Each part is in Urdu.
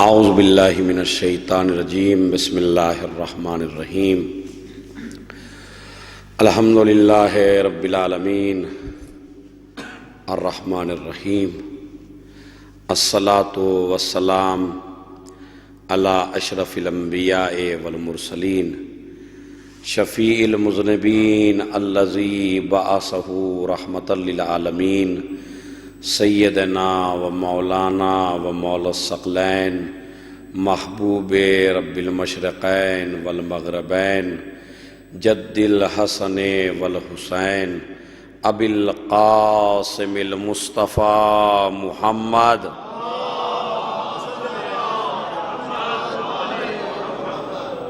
اعوذ باللہ من الشیطان الرجیم بسم اللہ الرحمن الرحیم الحمد للہ رب العالمین الرحمن الرحیم الصلاۃ والسلام علی اشرف الانبیاء والمرسلین شفیع المذنبین الذی بعثہ رحمۃ للعالمین سیدنا و مولانا و مولا الثقلین محبوب رب المشرقین والمغربین جد الحسن والحسین ابی القاسم المصطفیٰ محمد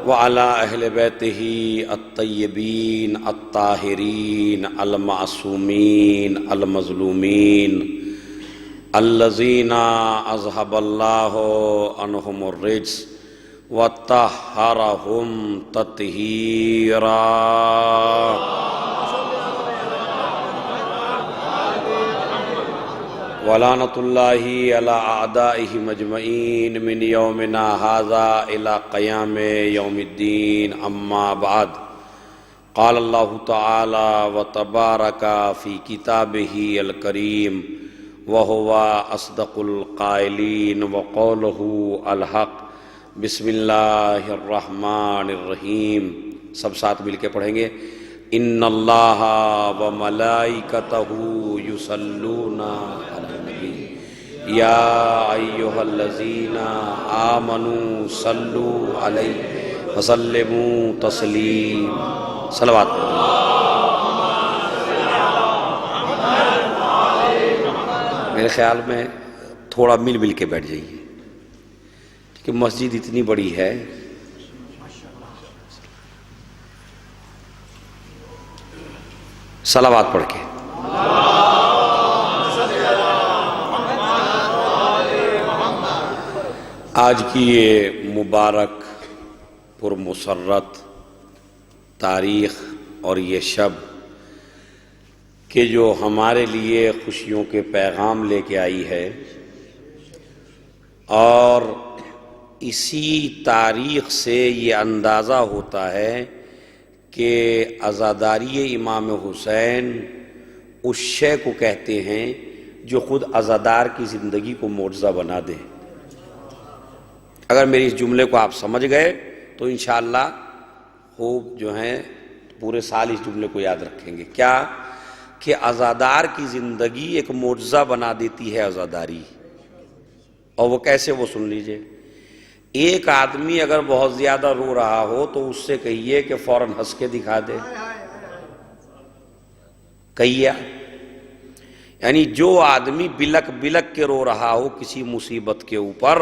وعلی اہل بیتہ الطیبین الطاہرین المعصومین المظلومین الذین اذھب اللہ عنہم الرجس وطہرہم تطہیرا ولعنۃ اللہ علی اعدائہم اجمعین من یومنا ھذا الی قیام یوم الدین اما بعد قال اللہ تعالی وتبارک فی کتابہ الکریم وہو اصدق القائلین وقولہ الحق بسم اللہ الرحمن الرحیم سب ساتھ مل کے پڑھیں گے ان اللہ وملائکتہ یصلون علی النبی یا ایہا الذین آمنوا صلوا علیہ وسلموا تسلیما صلوات پڑھیں۔ میرے خیال میں تھوڑا مل مل کے بیٹھ جائیے کہ مسجد اتنی بڑی ہے، صلوات پڑھ کے۔ آج کی یہ مبارک پرمسرت تاریخ اور یہ شب کہ جو ہمارے لیے خوشیوں کے پیغام لے کے آئی ہے، اور اسی تاریخ سے یہ اندازہ ہوتا ہے کہ عزاداری امام حسین اس شے کو کہتے ہیں جو خود عزادار کی زندگی کو معجزہ بنا دے۔ اگر میری اس جملے کو آپ سمجھ گئے تو انشاءاللہ خوب جو ہیں پورے سال اس جملے کو یاد رکھیں گے۔ کیا کہ عزادار کی زندگی ایک معجزہ بنا دیتی ہے عزاداری، اور وہ کیسے، وہ سن لیجئے۔ ایک آدمی اگر بہت زیادہ رو رہا ہو تو اس سے کہیے کہ فوراً ہنس کے دکھا دے، کہیے، یعنی جو آدمی بلک بلک کے رو رہا ہو کسی مصیبت کے اوپر،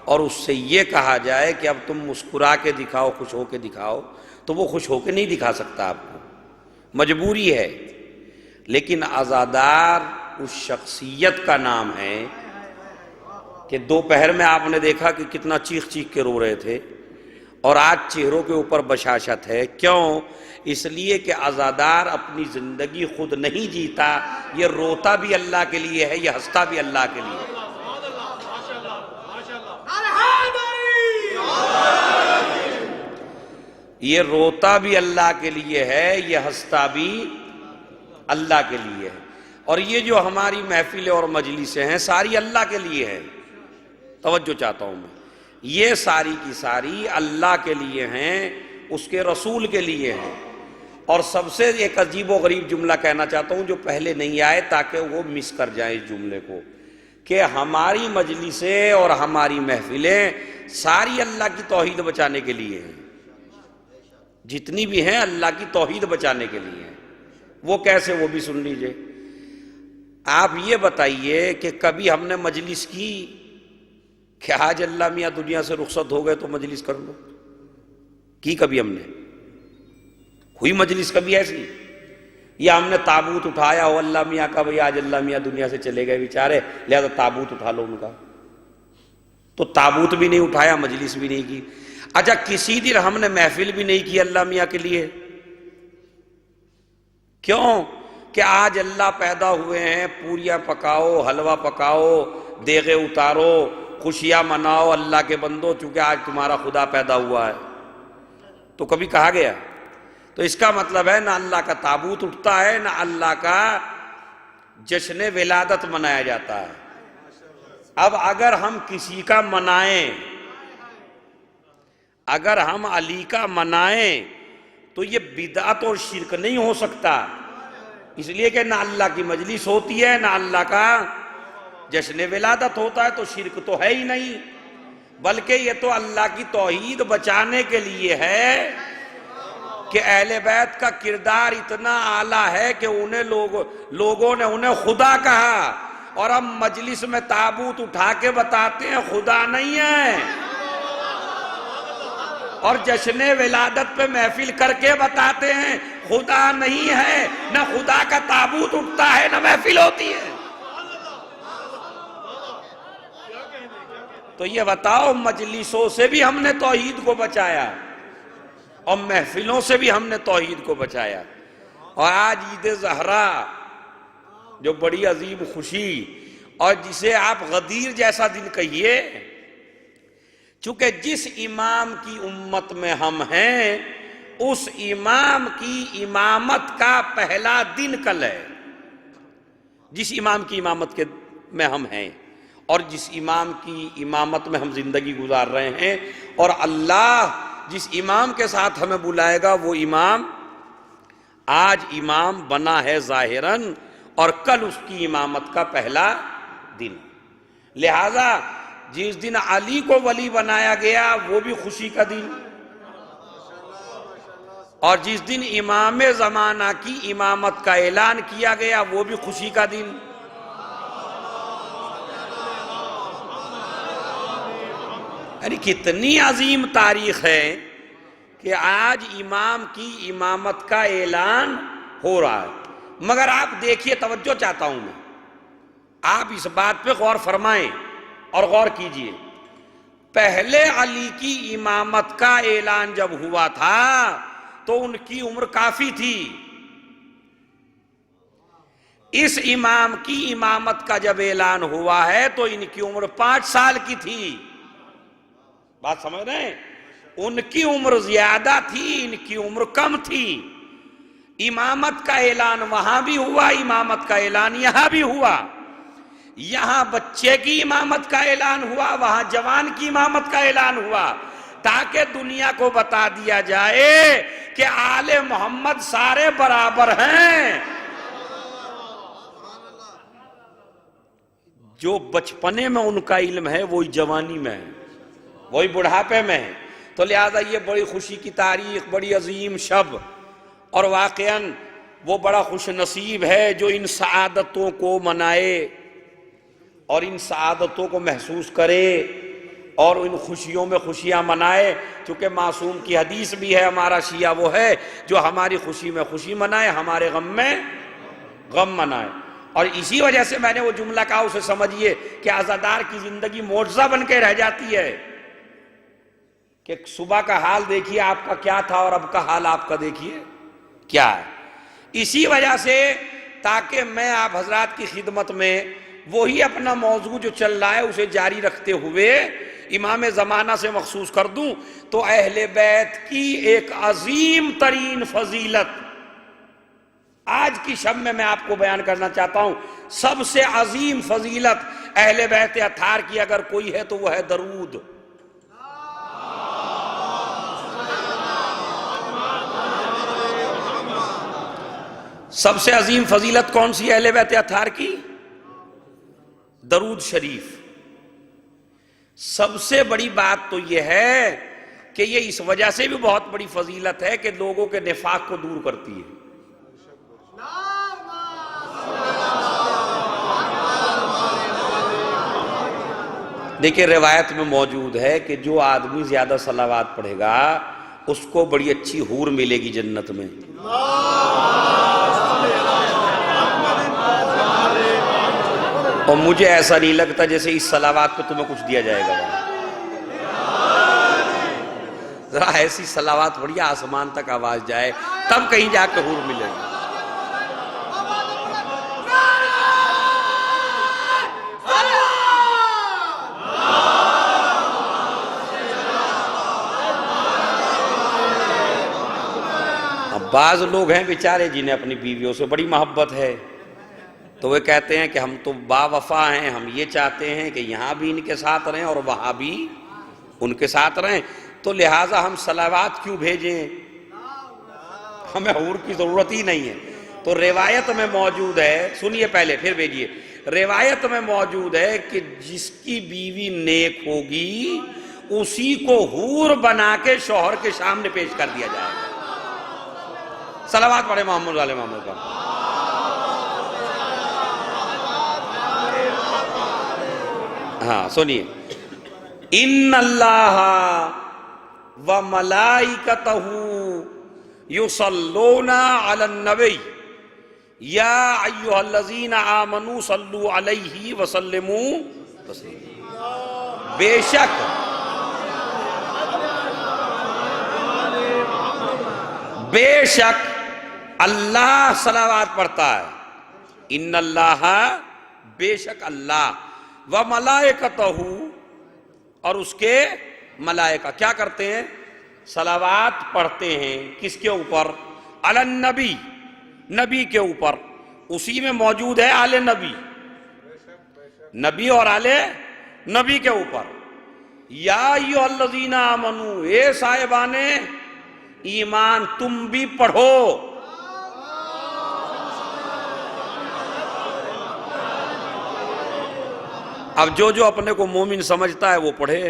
اور اس سے یہ کہا جائے کہ اب تم مسکرا کے دکھاؤ، خوش ہو کے دکھاؤ، تو وہ خوش ہو کے نہیں دکھا سکتا آپ کو، مجبوری ہے۔ لیکن عزادار اس شخصیت کا نام ہے کہ دوپہر میں آپ نے دیکھا کہ کتنا چیخ چیخ کے رو رہے تھے، اور آج چہروں کے اوپر بشاشت ہے۔ کیوں؟ اس لیے کہ عزادار اپنی زندگی خود نہیں جیتا، یہ روتا بھی اللہ کے لیے ہے، یہ ہنستا بھی اللہ کے لیے ہے۔ یہ روتا بھی اللہ کے لیے ہے، یہ ہنستا بھی اللہ کے لیے ہے۔ اور یہ جو ہماری محفلیں اور مجلسیں ہیں ساری اللہ کے لیے ہیں، توجہ چاہتا ہوں میں، یہ ساری کی ساری اللہ کے لیے ہیں، اس کے رسول کے لیے ہیں۔ اور سب سے ایک عجیب و غریب جملہ کہنا چاہتا ہوں جو پہلے نہیں آئے تاکہ وہ مس کر جائیں اس جملے کو، کہ ہماری مجلسیں اور ہماری محفلیں ساری اللہ کی توحید بچانے کے لیے ہیں، جتنی بھی ہیں اللہ کی توحید بچانے کے لیے ہیں۔ وہ کیسے، وہ بھی سن لیجئے۔ آپ یہ بتائیے کہ کبھی ہم نے مجلس کی کہ آج اللہ میاں دنیا سے رخصت ہو گئے تو مجلس کر لو، کی کبھی ہم نے؟ ہوئی مجلس کبھی ایسی؟ یا ہم نے تابوت اٹھایا ہو اللہ میاں کا، بھئی آج اللہ میاں دنیا سے چلے گئے بیچارے، لہذا تابوت اٹھا لو ان کا، تو تابوت بھی نہیں اٹھایا، مجلس بھی نہیں کی۔ اچھا کسی دن ہم نے محفل بھی نہیں کی اللہ میاں کے لیے، کیوں کہ آج اللہ پیدا ہوئے ہیں، پوریاں پکاؤ، حلوہ پکاؤ، دیغے اتارو، خوشیاں مناؤ اللہ کے بندو چونکہ آج تمہارا خدا پیدا ہوا ہے، تو کبھی کہا گیا؟ تو اس کا مطلب ہے نہ اللہ کا تابوت اٹھتا ہے، نہ اللہ کا جشن ولادت منایا جاتا ہے۔ اب اگر ہم کسی کا منائیں، اگر ہم علی کا منائیں تو یہ بدعت اور شرک نہیں ہو سکتا، اس لیے کہ نہ اللہ کی مجلس ہوتی ہے نہ اللہ کا جشن ولادت ہوتا ہے، تو شرک تو ہے ہی نہیں، بلکہ یہ تو اللہ کی توحید بچانے کے لیے ہے کہ اہل بیت کا کردار اتنا اعلیٰ ہے کہ انہیں لوگوں نے انہیں خدا کہا، اور ہم مجلس میں تابوت اٹھا کے بتاتے ہیں خدا نہیں ہے، اور جشن ولادت پہ محفل کر کے بتاتے ہیں خدا نہیں ہے، نہ خدا کا تابوت اٹھتا ہے نہ محفل ہوتی ہے۔ تو یہ بتاؤ مجلسوں سے بھی ہم نے توحید کو بچایا اور محفلوں سے بھی ہم نے توحید کو بچایا، اور آج عید زہرا جو بڑی عظیم خوشی، اور جسے آپ غدیر جیسا دن کہیے، چونکہ جس امام کی امت میں ہم ہیں اس امام کی امامت کا پہلا دن کل ہے، جس امام کی امامت میں ہم ہیں اور جس امام کی امامت میں ہم زندگی گزار رہے ہیں، اور اللہ جس امام کے ساتھ ہمیں بلائے گا وہ امام آج امام بنا ہے ظاہراً، اور کل اس کی امامت کا پہلا دن، لہذا جس دن علی کو ولی بنایا گیا وہ بھی خوشی کا دن، اور جس دن امام زمانہ کی امامت کا اعلان کیا گیا وہ بھی خوشی کا دن۔ یعنی کتنی عظیم تاریخ ہے کہ آج امام کی امامت کا اعلان ہو رہا ہے۔ مگر آپ دیکھیے، توجہ چاہتا ہوں میں، آپ اس بات پہ غور فرمائیں اور غور کیجئے، پہلے علی کی امامت کا اعلان جب ہوا تھا تو ان کی عمر کافی تھی، اس امام کی امامت کا جب اعلان ہوا ہے تو ان کی عمر 5 سال کی تھی، بات سمجھ رہے ہیں؟ ان کی عمر زیادہ تھی، ان کی عمر کم تھی، امامت کا اعلان وہاں بھی ہوا، امامت کا اعلان یہاں بھی ہوا، یہاں بچے کی امامت کا اعلان ہوا، وہاں جوان کی امامت کا اعلان ہوا، تاکہ دنیا کو بتا دیا جائے کہ آل محمد سارے برابر ہیں۔ جو بچپنے میں ان کا علم ہے وہی جوانی میں ہے، وہی بڑھاپے میں ہے، تو لہذا یہ بڑی خوشی کی تاریخ، بڑی عظیم شب، اور واقعاً وہ بڑا خوش نصیب ہے جو ان سعادتوں کو منائے اور ان سعادتوں کو محسوس کرے اور ان خوشیوں میں خوشیاں منائے، چونکہ معصوم کی حدیث بھی ہے، ہمارا شیعہ وہ ہے جو ہماری خوشی میں خوشی منائے، ہمارے غم میں غم منائے۔ اور اسی وجہ سے میں نے وہ جملہ کہا، اسے سمجھیے کہ عزادار کی زندگی معجزہ بن کے رہ جاتی ہے، کہ صبح کا حال دیکھیے آپ کا کیا تھا اور اب کا حال آپ کا دیکھیے کیا ہے۔ اسی وجہ سے تاکہ میں آپ حضرات کی خدمت میں وہی اپنا موضوع جو چل رہا ہے اسے جاری رکھتے ہوئے امام زمانہ سے مخصوص کر دوں، تو اہل بیت کی ایک عظیم ترین فضیلت آج کی شب میں آپ کو بیان کرنا چاہتا ہوں۔ سب سے عظیم فضیلت اہل بیت اطہار کی اگر کوئی ہے تو وہ ہے درود۔ سب سے عظیم فضیلت کون سی ہے اہل بیت اطہار کی؟ درود شریف۔ سب سے بڑی بات تو یہ ہے کہ یہ اس وجہ سے بھی بہت بڑی فضیلت ہے کہ لوگوں کے نفاق کو دور کرتی ہے۔ دیکھیں روایت میں موجود ہے کہ جو آدمی زیادہ صلوات پڑھے گا اس کو بڑی اچھی حور ملے گی جنت میں۔ اور مجھے ایسا نہیں لگتا جیسے اس صلوات پہ تمہیں کچھ دیا جائے گا، ذرا ایسی صلوات بڑی آسمان تک آواز جائے تب کہیں جا کے حور ملے گی۔ بعض لوگ ہیں بیچارے جنہیں اپنی بیویوں سے بڑی محبت ہے، تو وہ کہتے ہیں کہ ہم تو با وفا ہیں، ہم یہ چاہتے ہیں کہ یہاں بھی ان کے ساتھ رہیں اور وہاں بھی ان کے ساتھ رہیں، تو لہٰذا ہم صلوات کیوں بھیجیں، ہمیں حور کی ضرورت ہی نہیں ہے۔ تو روایت میں موجود ہے، سنیے پہلے پھر بھیجیے، روایت میں موجود ہے کہ جس کی بیوی نیک ہوگی اسی کو حور بنا کے شوہر کے سامنے پیش کر دیا جائے گا۔ صلوات پڑھے محمد علیہ محمد پر۔ ہاں سنیے، ان اللہ و ملائکتہ یصلون علی النبی یا ایھا الذین آمنوا صلوا علیہ وسلموا تسلیما۔ بے شک اللہ صلوات پڑھتا ہے، ان اللہ بے شک اللہ، و ملائکتہ اور اس کے ملائکہ کیا کرتے ہیں، صلوات پڑھتے ہیں، کس کے اوپر، علی النبی، نبی کے اوپر، اسی میں موجود ہے آل نبی، نبی اور آل نبی کے اوپر۔ یا ایھا الذین آمنوا، اے صاحبان ایمان تم بھی پڑھو۔ اب جو اپنے کو مومن سمجھتا ہے وہ پڑھے۔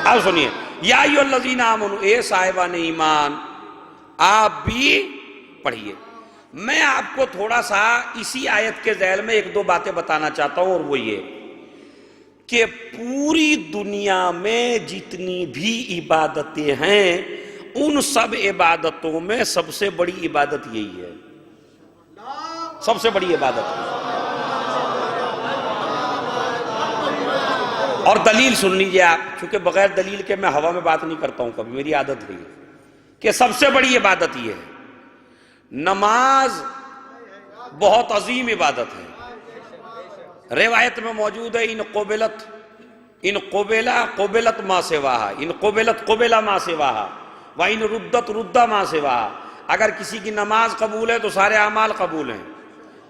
اب سنیے، یا ایھا الذین آمنوا، اے صاحبان ایمان آپ بھی پڑھیے۔ میں آپ کو تھوڑا سا اسی آیت کے ذیل میں ایک دو باتیں بتانا چاہتا ہوں، اور وہ یہ کہ پوری دنیا میں جتنی بھی عبادتیں ہیں ان سب عبادتوں میں سب سے بڑی عبادت یہی ہے، سب سے بڑی عبادت ہے۔ اور دلیل سن لیجئے آپ، چونکہ بغیر دلیل کے میں ہوا میں بات نہیں کرتا ہوں کبھی، میری عادت ہے کہ سب سے بڑی عبادت یہ ہے۔ نماز بہت عظیم عبادت ہے، روایت میں موجود ہے، ان قبلت ما سواہا، ان قبلت قبل ما سواہا وَإِن رُدَّتْ رُدَّ مَا سِوَاهَا۔ اگر کسی کی نماز قبول ہے تو سارے اعمال قبول ہیں،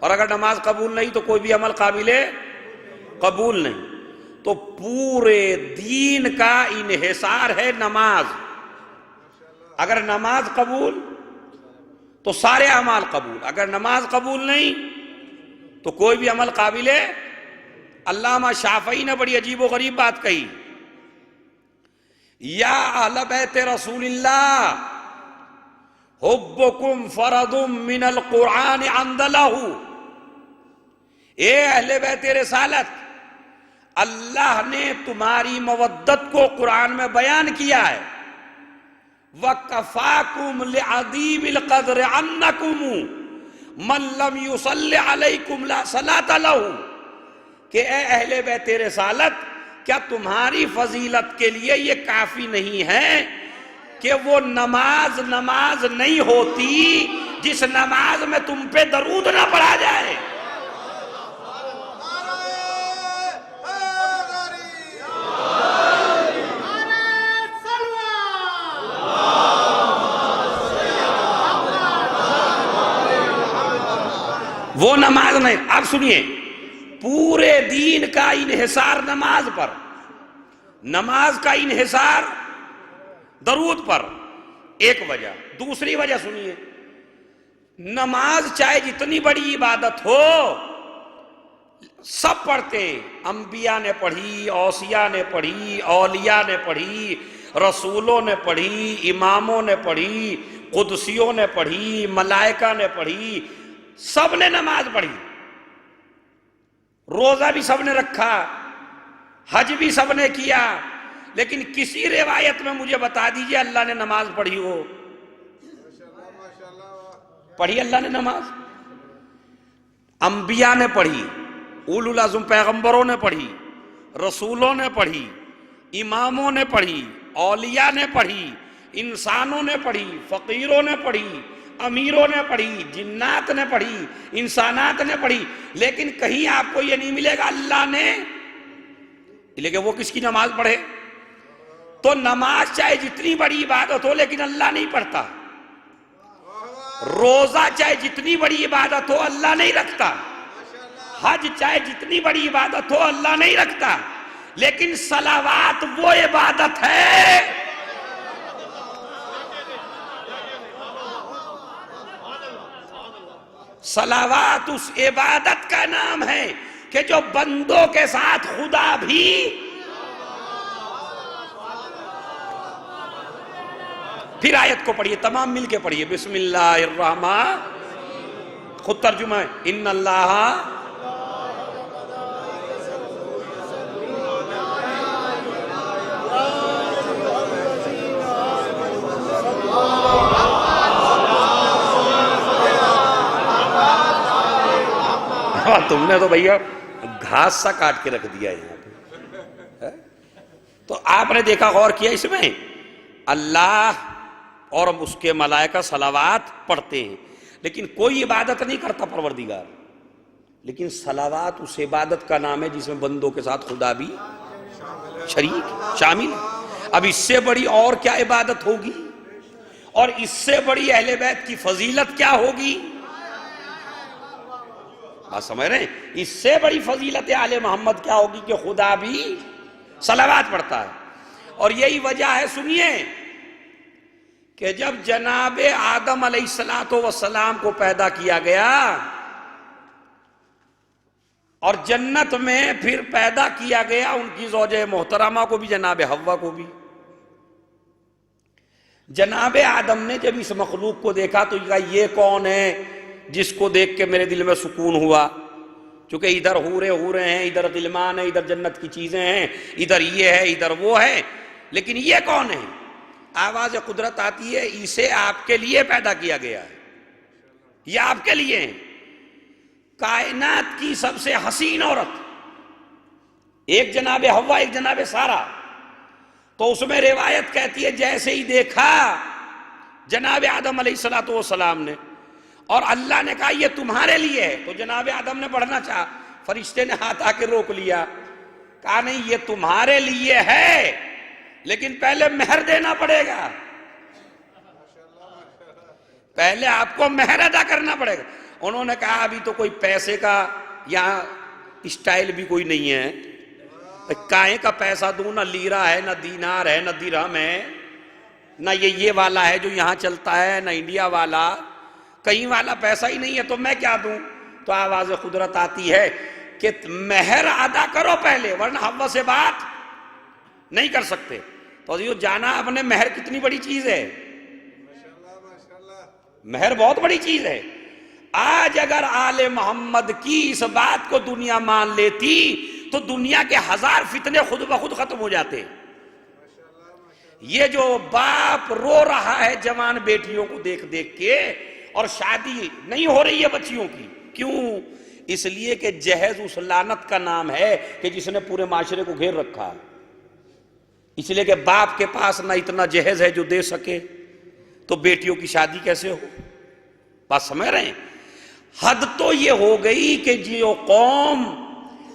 اور اگر نماز قبول نہیں تو کوئی بھی عمل قابل قبول نہیں۔ تو پورے دین کا انحصار ہے نماز، اگر نماز قبول تو سارے اعمال قبول، اگر نماز قبول نہیں تو کوئی بھی عمل قابل۔ علامہ شافعی نے بڑی عجیب و غریب بات کہی، یا اہل بیت رسول اللہ حبکم فرض من القرآن عندلہ، اے اہل بیت رسالت اللہ نے تمہاری مودت کو قرآن میں بیان کیا ہے۔ وَكَفَاكُمْ لِعَظِيمِ الْقَدْرِ عَنَّكُمْ مَنْ لَمْ يُصَلِّ عَلَيْكُمْ لَا صَلَاةَ لَهُ، کہ اے اہل بیت رسالت کیا تمہاری فضیلت کے لیے یہ کافی نہیں ہے کہ وہ نماز نہیں ہوتی جس نماز میں تم پہ درود نہ پڑھا جائے۔ وہ نماز نہیں۔ اب سنیے، پورے دین کا انحصار نماز پر، نماز کا انحصار درود پر، ایک وجہ۔ دوسری وجہ سنیے، نماز چاہے جتنی بڑی عبادت ہو سب پڑھتے ہیں، انبیاء نے پڑھی، اوصیاء نے پڑھی، اولیاء نے پڑھی، رسولوں نے پڑھی، اماموں نے پڑھی، قدسیوں نے پڑھی، ملائکہ نے پڑھی، سب نے نماز پڑھی، روزہ بھی سب نے رکھا، حج بھی سب نے کیا، لیکن کسی روایت میں مجھے بتا دیجئے اللہ نے نماز پڑھی ہو؟ پڑھی اللہ نے نماز؟ انبیاء نے پڑھی، اولو العزم پیغمبروں نے پڑھی، رسولوں نے پڑھی، اماموں نے پڑھی، اولیاء نے پڑھی، انسانوں نے پڑھی، فقیروں نے پڑھی، امیروں نے پڑھی، جنات نے پڑھی، انسانات نے پڑھی، لیکن کہیں آپ کو یہ نہیں ملے گا اللہ نے، لیکن وہ کس کی نماز پڑھے؟ تو نماز چاہے جتنی بڑی عبادت ہو لیکن اللہ نہیں پڑھتا، روزہ چاہے جتنی بڑی عبادت ہو اللہ نہیں رکھتا، حج چاہے جتنی بڑی عبادت ہو اللہ نہیں رکھتا، لیکن صلوات وہ عبادت ہے صلوات اس عبادت کا نام ہے کہ جو بندوں کے ساتھ خدا بھی پھر آیت کو پڑھیے، تمام مل کے پڑھیے، بسم اللہ الرحمن، خود ترجمہ ہے، ان اللہ تم نے تو بھیا گھاس سا کاٹ کے رکھ دیا یہاں پہ۔ تو آپ نے دیکھا غور کیا اس میں اللہ اور اس کے ملائکہ صلوات پڑھتے ہیں، لیکن کوئی عبادت نہیں کرتا پروردگار، لیکن صلوات اس عبادت کا نام ہے جس میں بندوں کے ساتھ خدا بھی شریک شامل ہے۔ اب اس سے بڑی اور کیا عبادت ہوگی، اور اس سے بڑی اہل بیت کی فضیلت کیا ہوگی؟ بات سمجھ رہے ہیں؟ اس سے بڑی فضیلت آل محمد کیا ہوگی کہ خدا بھی صلوات پڑھتا ہے۔ اور یہی وجہ ہے، سنیے، کہ جب جناب آدم علیہ السلام کو پیدا کیا گیا اور جنت میں پھر پیدا کیا گیا ان کی زوجہ محترمہ کو بھی، جناب حوا کو بھی، جناب آدم نے جب اس مخلوق کو دیکھا تو کہا یہ کون ہے جس کو دیکھ کے میرے دل میں سکون ہوا، چونکہ ادھر حورے ہیں، ادھر غلمان ہیں، ادھر جنت کی چیزیں ہیں، ادھر یہ ہے ادھر وہ ہے، لیکن یہ کون ہے؟ آواز قدرت آتی ہے، اسے آپ کے لیے پیدا کیا گیا ہے، یہ آپ کے لیے ہے۔ کائنات کی سب سے حسین عورت، ایک جناب حوا ایک جناب سارہ، تو اس میں روایت کہتی ہے جیسے ہی دیکھا جناب آدم علیہ السلام نے اور اللہ نے کہا یہ تمہارے لیے ہے، تو جناب آدم نے پڑھنا چاہا، فرشتے نے ہاتھ آ کے روک لیا، کہا نہیں یہ تمہارے لیے ہے لیکن پہلے مہر دینا پڑے گا، پہلے آپ کو مہر ادا کرنا پڑے گا۔ انہوں نے کہا ابھی تو کوئی پیسے کا یہاں اسٹائل بھی کوئی نہیں ہے، کائیں کا پیسہ دوں، نہ لیرا ہے، نہ دینار ہے، نہ درہم ہے، نہ یہ والا ہے جو یہاں چلتا ہے، نہ انڈیا والا، کہیں والا پیسہ ہی نہیں ہے تو میں کیا دوں؟ تو آواز قدرت آتی ہے کہ مہر ادا کرو پہلے، ورنہ حوا سے بات نہیں کر سکتے۔ تو یہ جانا آپ نے مہر کتنی بڑی چیز ہے، مہر بہت بڑی چیز ہے۔ آج اگر آل محمد کی اس بات کو دنیا مان لیتی تو دنیا کے 1000 فتنے خود بخود ختم ہو جاتے۔ یہ جو باپ رو رہا ہے جوان بیٹیوں کو دیکھ دیکھ کے اور شادی نہیں ہو رہی ہے بچیوں کی، کیوں؟ اس لیے کہ جہیز اس لعنت کا نام ہے کہ جس نے پورے معاشرے کو گھیر رکھا ہے، اس لیے کہ باپ کے پاس نہ اتنا جہیز ہے جو دے سکے تو بیٹیوں کی شادی کیسے ہو؟ بات سمجھ رہے ہیں؟ حد تو یہ ہو گئی کہ جو قوم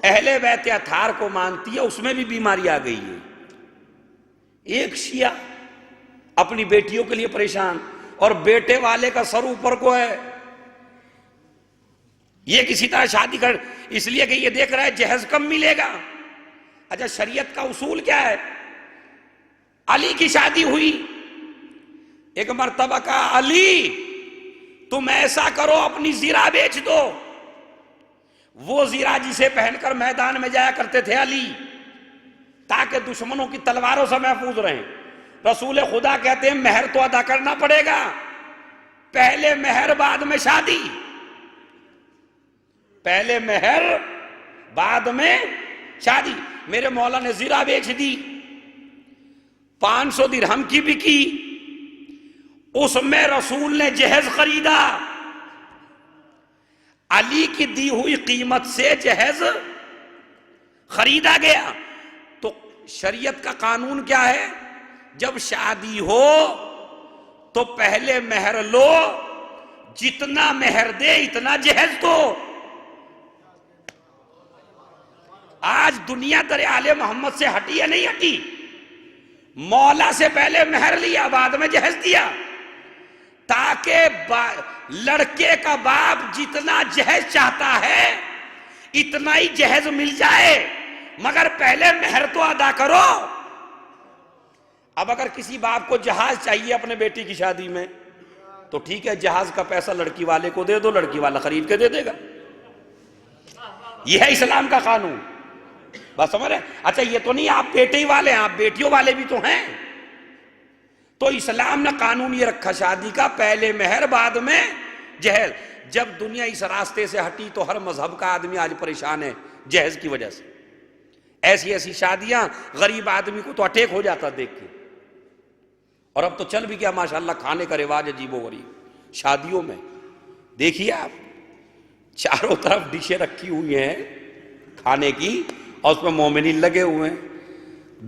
اہل بیت اطہار کو مانتی ہے اس میں بھی بیماری آ گئی ہے۔ ایک شیعہ اپنی بیٹیوں کے لیے پریشان اور بیٹے والے کا سر اوپر کو ہے، یہ کسی طرح شادی کر، اس لیے کہ یہ دیکھ رہا ہے جہیز کم ملے گا۔ اچھا شریعت کا اصول کیا ہے؟ علی کی شادی ہوئی، ایک مرتبہ کا علی تم ایسا کرو اپنی زیرہ بیچ دو، وہ زیرہ جسے پہن کر میدان میں جایا کرتے تھے علی تاکہ دشمنوں کی تلواروں سے محفوظ رہیں۔ رسول خدا کہتے ہیں مہر تو ادا کرنا پڑے گا، پہلے مہر بعد میں شادی، پہلے مہر بعد میں شادی۔ میرے مولا نے زیرہ بیچ دی، 500 درہم کی بکی، اس میں رسول نے جہیز خریدا، علی کی دی ہوئی قیمت سے جہیز خریدا گیا۔ تو شریعت کا قانون کیا ہے؟ جب شادی ہو تو پہلے مہر لو، جتنا مہر دے اتنا جہیز دو۔ آج دنیا در آل محمد سے ہٹی یا نہیں ہٹی؟ مولا سے پہلے مہر لیا، بعد میں جہیز دیا، تاکہ لڑکے کا باپ جتنا جہیز چاہتا ہے اتنا ہی جہیز مل جائے، مگر پہلے مہر تو ادا کرو۔ اب اگر کسی باپ کو جہاز چاہیے اپنے بیٹی کی شادی میں تو ٹھیک ہے، جہاز کا پیسہ لڑکی والے کو دے دو، لڑکی والا خرید کے دے دے گا۔ یہ ہے اسلام کا قانون، بس سمجھ رہے؟ اچھا یہ تو نہیں آپ بیٹے ہی والے ہیں، آپ بیٹیوں والے بھی تو ہیں۔ تو اسلام نے قانون یہ رکھا شادی کا، پہلے مہر بعد میں جہیز۔ جب دنیا اس راستے سے ہٹی تو ہر مذہب کا آدمی آج پریشان ہے جہیز کی وجہ سے۔ ایسی ایسی شادیاں غریب آدمی کو تو اٹیک ہو جاتا دیکھ کے۔ اور اب تو چل بھی کیا ماشاءاللہ، کھانے کا رواج عجیب و غریب شادیوں میں دیکھیے آپ، چاروں طرف ڈشیں رکھی ہوئی ہیں کھانے کی اور اس میں مومنین لگے ہوئے ہیں۔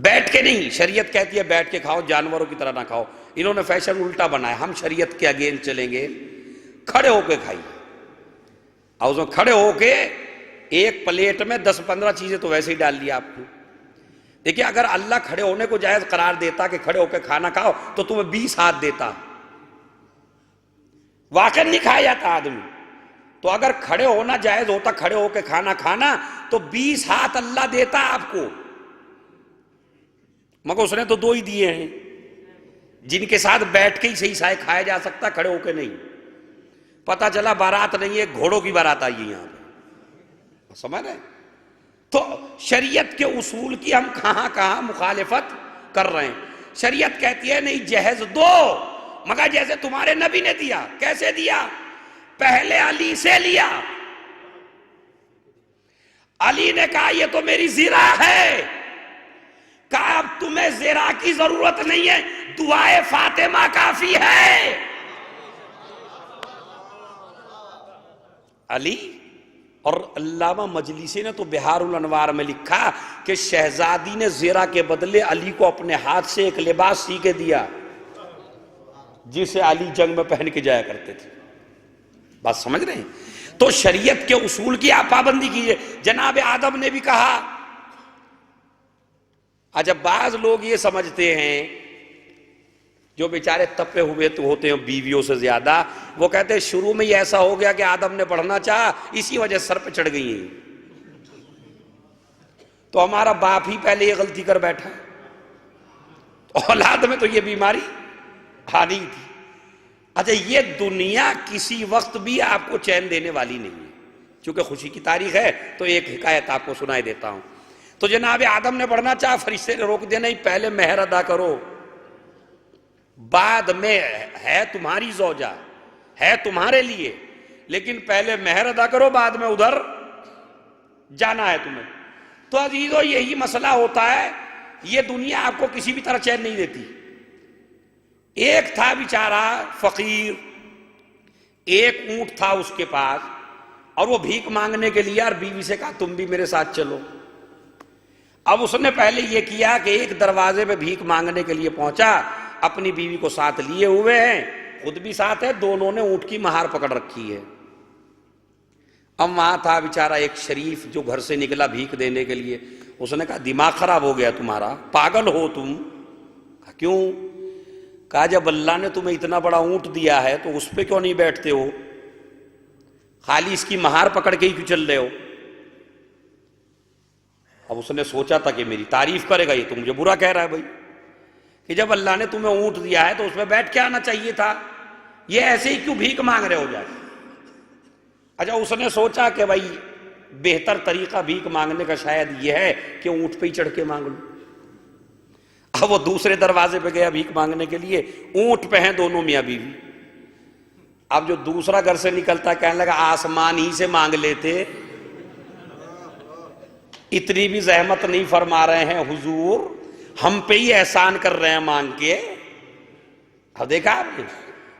بیٹھ کے نہیں، شریعت کہتی ہے بیٹھ کے کھاؤ، جانوروں کی طرح نہ کھاؤ۔ انہوں نے فیشن الٹا بنایا، ہم شریعت کے اگینسٹ چلیں گے، کھڑے ہو کے کھائیے۔ اور اس میں کھڑے ہو کے ایک پلیٹ میں 10-15 چیزیں تو ویسے ہی ڈال دیا آپ کو۔ دیکھیں اگر اللہ کھڑے ہونے کو جائز قرار دیتا کہ کھڑے ہو کے کھانا کھاؤ تو تمہیں 20 ہاتھ دیتا، واقعی نہیں کھایا جاتا آدمی۔ تو اگر کھڑے ہونا جائز ہوتا، کھڑے ہو کے کھانا کھانا، تو 20 ہاتھ اللہ دیتا آپ کو، مگر اس نے تو 2 ہی دیے ہیں، جن کے ساتھ بیٹھ کے ہی صحیح سائے کھایا جا سکتا، کھڑے ہو کے نہیں۔ پتہ چلا بارات نہیں ہے، گھوڑوں کی بارات آئی ہے یہاں پہ، سمجھ رہے؟ تو شریعت کے اصول کی ہم کہاں کہاں مخالفت کر رہے ہیں۔ شریعت کہتی ہے نہیں جہیز دو، مگر جیسے تمہارے نبی نے دیا۔ کیسے دیا؟ پہلے علی سے لیا۔ علی نے کہا یہ تو میری زرا ہے، کہا اب تمہیں زرا کی ضرورت نہیں ہے، دعائے فاطمہ کافی ہے۔ علی اور علامہ مجلسی نے تو بہار الانوار میں لکھا کہ شہزادی نے زیرہ کے بدلے علی کو اپنے ہاتھ سے ایک لباس سی کے دیا جسے علی جنگ میں پہن کے جایا کرتے تھے۔ بات سمجھ رہے ہیں؟ تو شریعت کے اصول کی آپ پابندی کیجئے۔ جناب آدم نے بھی کہا، اچھا بعض لوگ یہ سمجھتے ہیں جو بیچارے تپے ہوئے تو ہوتے ہیں بیویوں سے زیادہ، وہ کہتے ہیں شروع میں یہ ایسا ہو گیا کہ آدم نے پڑھنا چاہا اسی وجہ سر پہ چڑھ گئی ہیں، تو ہمارا باپ ہی پہلے یہ غلطی کر بیٹھا، اولاد میں تو یہ بیماری آنی تھی۔ اچھا یہ دنیا کسی وقت بھی آپ کو چین دینے والی نہیں ہے، چونکہ خوشی کی تاریخ ہے تو ایک حکایت آپ کو سنائے دیتا ہوں۔ تو جناب آدم نے پڑھنا چاہا، فرشتے نے روک دیا، نہیں پہلے مہر ادا کرو، بعد میں ہے تمہاری زوجہ، ہے تمہارے لیے، لیکن پہلے مہر ادا کرو، بعد میں ادھر جانا ہے تمہیں۔ تو عزیزو یہی مسئلہ ہوتا ہے، یہ دنیا آپ کو کسی بھی طرح چین نہیں دیتی۔ ایک تھا بیچارہ فقیر، ایک اونٹ تھا اس کے پاس، اور وہ بھیک مانگنے کے لیے اور بیوی سے کہا تم بھی میرے ساتھ چلو۔ اب اس نے پہلے یہ کیا کہ ایک دروازے پہ بھیک مانگنے کے لیے پہنچا، اپنی بیوی کو ساتھ لیے ہوئے ہیں، خود بھی ساتھ ہے، دونوں نے اونٹ کی مہار پکڑ رکھی ہے۔ اب وہاں تھا بیچارہ ایک شریف جو گھر سے نکلا بھیک دینے کے لیے، اس نے کہا دماغ خراب ہو گیا تمہارا، پاگل ہو تم؟ کہا کیوں؟ کہا جب اللہ نے تمہیں اتنا بڑا اونٹ دیا ہے تو اس پہ کیوں نہیں بیٹھتے ہو، خالی اس کی مہار پکڑ کے ہی کیوں چل رہے ہو؟ اب اس نے سوچا تھا کہ میری تعریف کرے گا، یہ تو مجھے برا کہہ رہا ہے بھائی، کہ جب اللہ نے تمہیں اونٹ دیا ہے تو اس پہ بیٹھ کے آنا چاہیے تھا، یہ ایسے ہی کیوں بھیک مانگ رہے ہو جائے؟ اچھا اس نے سوچا کہ بھائی بہتر طریقہ بھیک مانگنے کا شاید یہ ہے کہ اونٹ پہ ہی چڑھ کے مانگ لوں۔ اب وہ دوسرے دروازے پہ گیا بھیک مانگنے کے لیے، اونٹ پہ ہیں دونوں میاں بیوی۔ اب جو دوسرا گھر سے نکلتا کہنے لگا آسمان ہی سے مانگ لیتے، اتنی بھی زحمت نہیں فرما رہے ہیں حضور، ہم پہ ہی احسان کر رہے ہیں مانگ کے۔ اب دیکھا آپ نے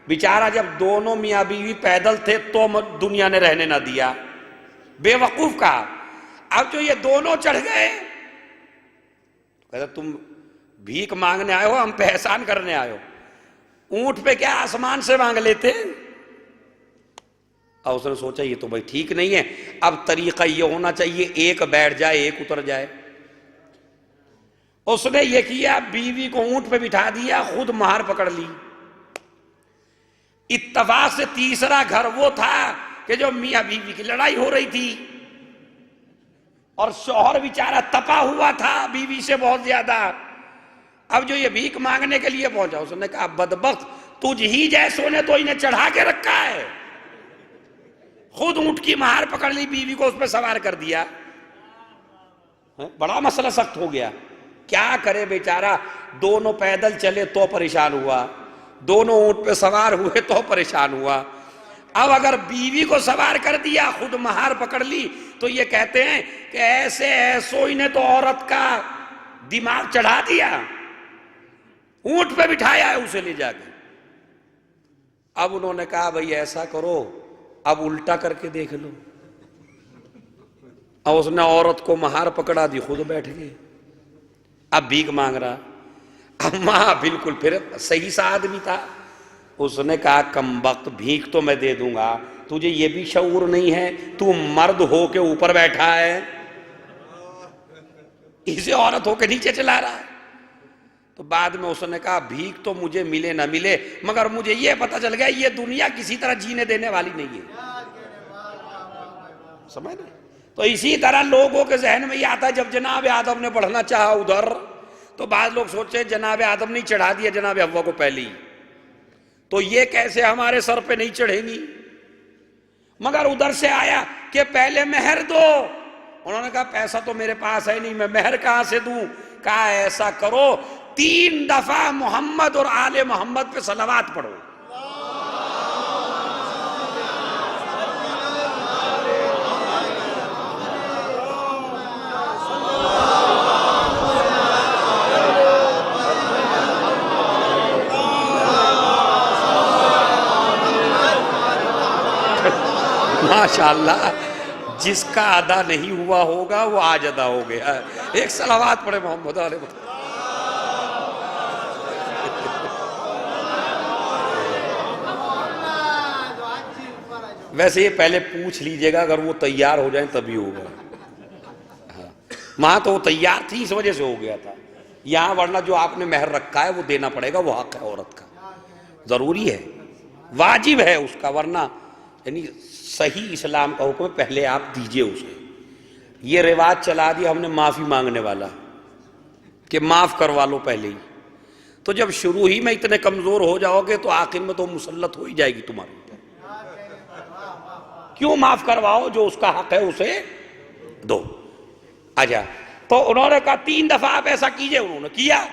بیچارہ جب دونوں میاں بیوی پیدل تھے تو دنیا نے رہنے نہ دیا، بے وقوف کہا۔ اب جو یہ دونوں چڑھ گئے، کہتا تم بھیک مانگنے آئے ہو، ہم پہ احسان کرنے آئے ہو، اونٹ پہ کیا آسمان سے مانگ لیتے؟ اور اس نے سوچا یہ تو بھائی ٹھیک نہیں ہے، اب طریقہ یہ ہونا چاہیے ایک بیٹھ جائے ایک اتر جائے۔ اس نے یہ کیا، بیوی کو اونٹ پہ بٹھا دیا، خود مہار پکڑ لی۔ اتفاق سے تیسرا گھر وہ تھا کہ جو میاں بیوی کی لڑائی ہو رہی تھی، اور شوہر بیچارہ تپا ہوا تھا بیوی سے بہت زیادہ۔ اب جو یہ بھیک مانگنے کے لیے پہنچا، اس نے کہا بدبخت تجھ ہی جیسوں نے تو انہیں چڑھا کے رکھا ہے، خود اونٹ کی مہار پکڑ لی، بیوی کو اس پہ سوار کر دیا۔ بڑا مسئلہ سخت ہو گیا، کیا کرے بیچارہ، دونوں پیدل چلے تو پریشان ہوا، دونوں اونٹ پہ سوار ہوئے تو پریشان ہوا۔ اب اگر بیوی کو سوار کر دیا، خود مہار پکڑ لی، تو یہ کہتے ہیں کہ ایسے ایسوئی نے تو عورت کا دماغ چڑھا دیا، اونٹ پہ بٹھایا ہے اسے لے جا کے۔ اب انہوں نے کہا بھئی ایسا کرو، اب الٹا کر کے دیکھ لو۔ اب اس نے عورت کو مہار پکڑا دی، خود بیٹھ گئے، اب بھیک مانگ رہا۔ اب ماں بالکل پھر صحیح سا آدمی تھا، اس نے کہا کمبخت بھیک تو میں دے دوں گا، تجھے یہ بھی شعور نہیں ہے تو مرد ہو کے اوپر بیٹھا ہے، اسے عورت ہو کے نیچے چلا رہا ہے۔ تو بعد میں اس نے کہا بھیک تو مجھے ملے نہ ملے، مگر مجھے یہ پتہ چل گیا یہ دنیا کسی طرح جینے دینے والی نہیں ہے، سمجھ رہے؟ تو اسی طرح لوگوں کے ذہن میں یہ آتا ہے، جب جناب آدم نے بڑھنا چاہا ادھر، تو بعض لوگ سوچے جناب آدم نے چڑھا دیا جناب حوا کو پہلی، تو یہ کیسے ہمارے سر پہ نہیں چڑھیں گی، مگر ادھر سے آیا کہ پہلے مہر دو۔ انہوں نے کہا پیسہ تو میرے پاس ہے نہیں، میں مہر کہاں سے دوں؟ کہا ایسا کرو 3 دفعہ محمد اور آل محمد پہ صلوات پڑھو۔ ماشاءاللہ، جس کا ادا نہیں ہوا ہوگا وہ آج ادا ہو گیا۔ ایک صلوات پڑھے محمد علیہ وسلم۔ ویسے یہ پہلے پوچھ لیجئے گا، اگر وہ تیار ہو جائیں تبھی ہوگا۔ ماں تو وہ تیار تھی اس وجہ سے ہو گیا تھا، یہاں ورنہ جو آپ نے مہر رکھا ہے وہ دینا پڑے گا، وہ حق ہے عورت کا، ضروری ہے، واجب ہے اس کا، ورنہ یعنی صحیح اسلام کا حکم ہے پہلے آپ دیجئے اسے۔ یہ رواج چلا دیا ہم نے معافی مانگنے والا کہ معاف کروا لو پہلے ہی، تو جب شروع ہی میں اتنے کمزور ہو جاؤ گے تو آخر میں تو مسلط ہو ہی جائے گی تمہارے اوپر۔ کیوں معاف کرواؤ، جو اس کا حق ہے اسے دو۔ اچھا، تو انہوں نے کہا 3 دفعہ آپ ایسا کیجئے، انہوں نے کیا۔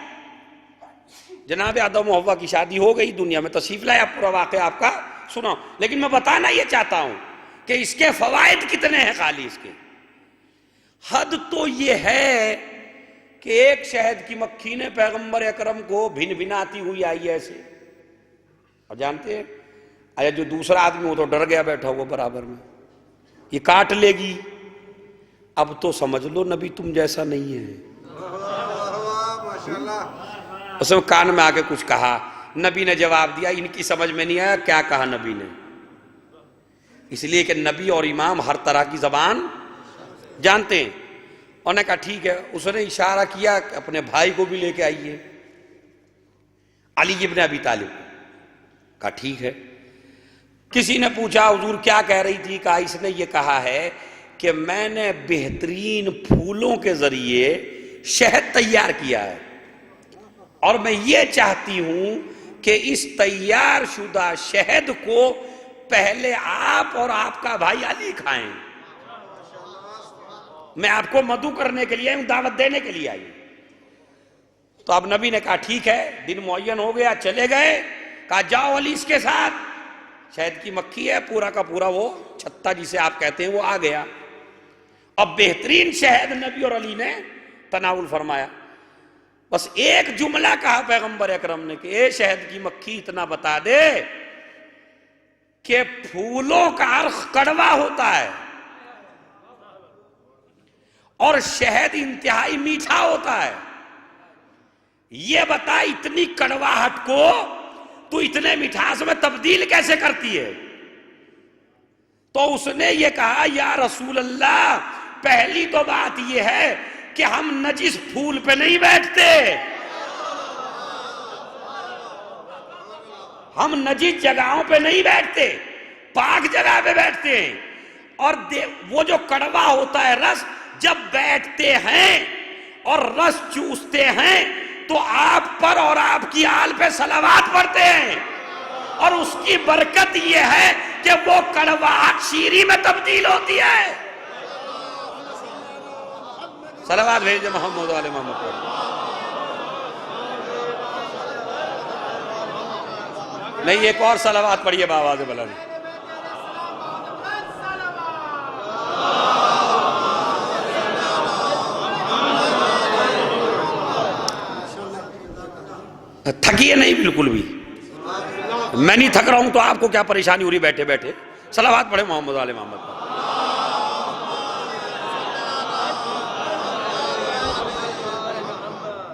جناب آدم و حوا کی شادی ہو گئی، دنیا میں تشریف لایا، پورا واقعہ آپ کا سنا، لیکن میں بتانا یہ چاہتا ہوں کہ اس کے فوائد کتنے ہیں خالی اس کے۔ حد تو یہ ہے کہ ایک شہد کی مکھی نے پیغمبر اکرم کو بھن بھناتی ہوئی آئی ایسے، اور جانتے ہیں آیا جو دوسرا آدمی وہ تو ڈر گیا بیٹھا ہوا برابر میں، یہ کاٹ لے گی، اب تو سمجھ لو نبی تم جیسا نہیں ہے۔ اس نے کان میں آ کے کچھ کہا، نبی نے جواب دیا، ان کی سمجھ میں نہیں آیا کیا کہا نبی نے، اس لیے کہ نبی اور امام ہر طرح کی زبان جانتے ہیں۔ انہوں نے کہا ٹھیک ہے، اس نے اشارہ کیا کہ اپنے بھائی کو بھی لے کے آئیے، علی ابن ابی طالب، کہا ٹھیک ہے۔ کسی نے پوچھا حضور کیا کہہ رہی تھی؟ کہا اس نے یہ کہا ہے کہ میں نے بہترین پھولوں کے ذریعے شہد تیار کیا ہے، اور میں یہ چاہتی ہوں کہ اس تیار شدہ شہد کو پہلے آپ اور آپ کا بھائی علی کھائیں، میں آپ کو مدعو کرنے کے لیے آئی ہوں، دعوت دینے کے لیے آئی ہوں۔ تو اب نبی نے کہا ٹھیک ہے، دن معین ہو گیا، چلے گئے، کہا جاؤ علی اس کے ساتھ، شہد کی مکھی ہے پورا کا پورا، وہ چھتا جسے آپ کہتے ہیں وہ آ گیا۔ اب بہترین شہد نبی اور علی نے تناول فرمایا، بس ایک جملہ کہا پیغمبر اکرم نے کہ اے شہد کی مکھی اتنا بتا دے کہ پھولوں کا عرق کڑوا ہوتا ہے اور شہد انتہائی میٹھا ہوتا ہے، یہ بتا اتنی کڑواہٹ کو تو اتنے مٹھاس میں تبدیل کیسے کرتی ہے؟ تو اس نے یہ کہا یا رسول اللہ، پہلی تو بات یہ ہے کہ ہم نجس پھول پہ نہیں بیٹھتے، ہم نجس جگہوں پہ نہیں بیٹھتے، پاک جگہ پہ بیٹھتے ہیں. اور وہ جو کڑوا ہوتا ہے رس، جب بیٹھتے ہیں اور رس چوستے ہیں تو آپ پر اور آپ کی آل پہ صلوات پڑھتے ہیں، اور اس کی برکت یہ ہے کہ وہ کڑواہٹ شیریں میں تبدیل ہوتی ہے. صلوات بھیجے محمد علیہ محمد. نہیں، ایک اور صلوات پڑھیے بآواز بلند. تھکیے نہیں بالکل بھی، میں نہیں تھک رہا ہوں تو آپ کو کیا پریشانی ہو رہی بیٹھے بیٹھے. صلوات پڑھے محمد علیہ محمد پر.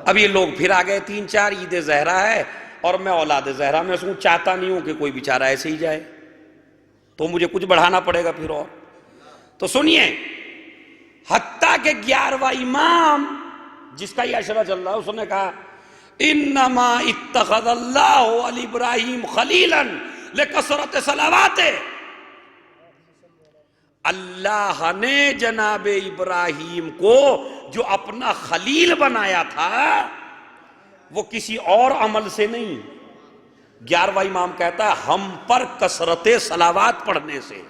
اب یہ لوگ پھر آگئے، 3-4 عید زہرا ہے اور میں اولاد زہرا میں سوں، چاہتا نہیں ہوں کہ کوئی بیچارہ ایسے ہی جائے، تو مجھے کچھ بڑھانا پڑے گا پھر. اور تو سنیے، حتیٰ کہ 11واں امام جس کا یہ عشرہ چل رہا ہے، اس نے کہا انما اتخذ اللہ علی ابراہیم خلیلا لکثرت صلواتے. اللہ نے جناب ابراہیم کو جو اپنا خلیل بنایا تھا وہ کسی اور عمل سے نہیں. 11واں امام کہتا ہے ہم پر کثرت صلوات پڑھنے سے.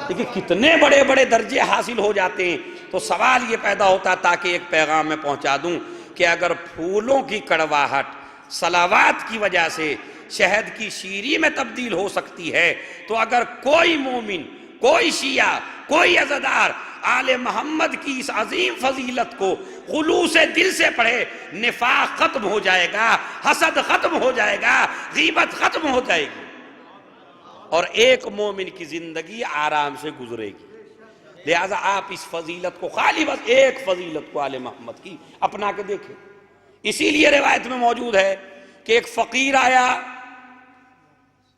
دیکھیں کتنے بڑے بڑے درجے حاصل ہو جاتے ہیں. تو سوال یہ پیدا ہوتا تاکہ ایک پیغام میں پہنچا دوں کہ اگر پھولوں کی کڑواہٹ صلوات کی وجہ سے شہد کی شیریں میں تبدیل ہو سکتی ہے، تو اگر کوئی مومن، کوئی شیعہ، کوئی عزادار آل محمد کی اس عظیم فضیلت کو خلوص دل سے پڑھے، نفاق ختم ہو جائے گا، حسد ختم ہو جائے گا، غیبت ختم ہو جائے گی، اور ایک مومن کی زندگی آرام سے گزرے گی. لہذا آپ اس فضیلت کو، خالی بس ایک فضیلت کو آل محمد کی اپنا کے دیکھیں. اسی لیے روایت میں موجود ہے کہ ایک فقیر آیا